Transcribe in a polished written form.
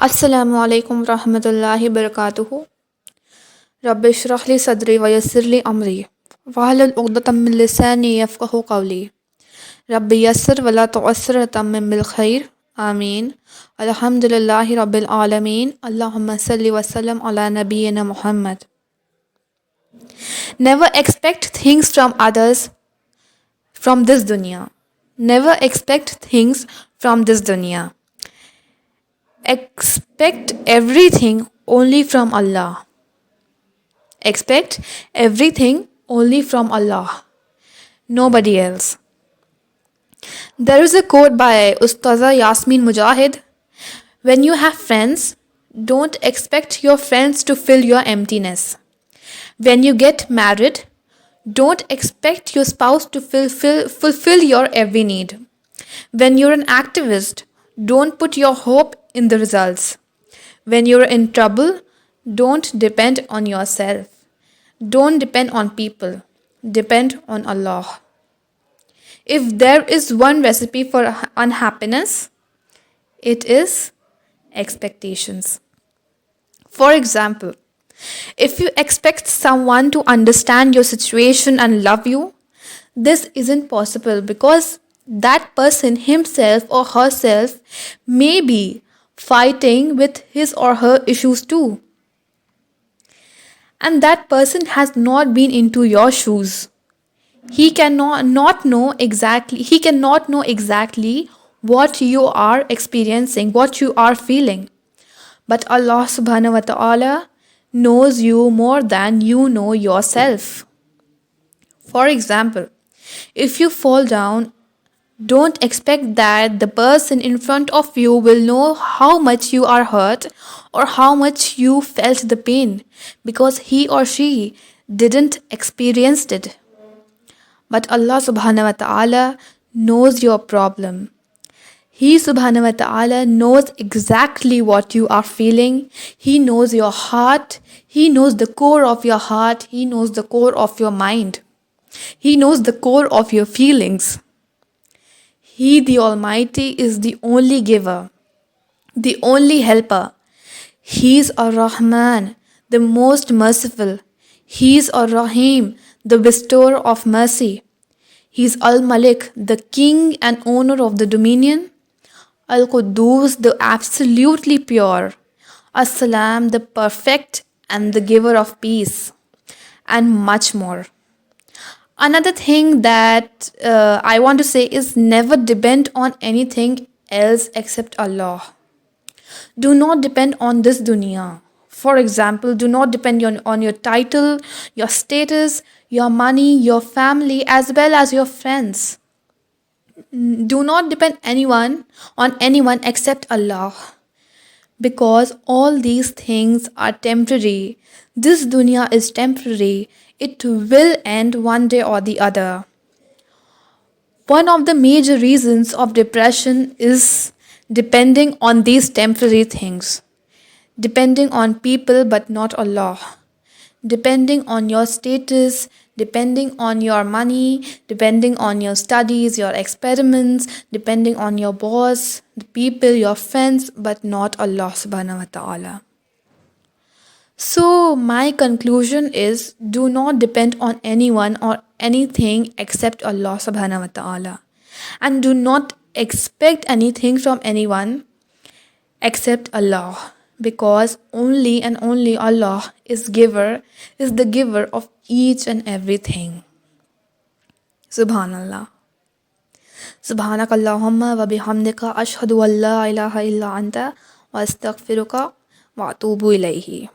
अस्सलामु अलैकुम रहमतुल्लाहि बरकातुहू। रब्बि इश्रह ली सदरी व यस्सिर ली अमरी वहलुल उक़दतम मिन लिसानी यफ़क़हू क़ौली। रब्बि यस्सिर वला तुअस्सिर वतम्मिम बिल खैर। आमीन। अल्हम्दुलिल्लाहि रब्बिल आलमीन। अल्लाहुम्मा सल्लि व सल्लिम अला नबिय्यिना Muhammad. Never expect things from others from this dunya. Never expect things from this dunya. Expect everything only from Allah. Expect everything only from Allah. Nobody else. There is a quote by Ustaza Yasmin Mujahid. When you have friends, don't expect your friends to fill your emptiness. When you get married, don't expect your spouse to fulfill your every need. When you're an activist, don't put your hope in the results. When you're in trouble, don't depend on yourself. Don't depend on people. Depend on Allah. If there is one recipe for unhappiness, it is expectations. For example, if you expect someone to understand your situation and love you, this isn't possible because that person himself or herself may be fighting with his or her issues too. And that person has not been into your shoes. He cannot know exactly what you are experiencing, what you are feeling. But Allah subhanahu wa ta'ala knows you more than you know yourself. For example, if you fall down, don't expect that the person in front of you will know how much you are hurt or how much you felt the pain because he or she didn't experience it. But Allah subhanahu wa ta'ala knows your problem. He subhanahu wa ta'ala knows exactly what you are feeling. He knows your heart. He knows the core of your heart. He knows the core of your mind. He knows the core of your feelings. He, the Almighty, is the only giver, the only helper. He is Ar-Rahman, the most merciful. He is Ar-Rahim, the bestower of mercy. He is Al-Malik, the king and owner of the dominion. Al-Quddus, the absolutely pure. As-Salam, the perfect and the giver of peace. And much more. Another thing that I want to say is never depend on anything else except Allah. Do not depend on this dunya. For example, do not depend on your title, your status, your money, your family, as well as your friends. Do not depend on anyone except Allah. Because all these things are temporary. This dunya is temporary. It will end one day or the other. One of the major reasons of depression is depending on these temporary things. Depending on people but not Allah. Depending on your status, depending on your money, depending on your studies, your experiments, depending on your boss, the people, your friends, but not Allah subhanahu wa ta'ala. So my conclusion is do not depend on anyone or anything except Allah subhanahu wa ta'ala. And do not expect anything from anyone except Allah. Because only and only Allah is the giver of each and everything. Subhanallah. Subhanakallahumma wa bihamdika ashhadu an la ilaha illa anta wa astaghfiruka wa atubu ilayhi.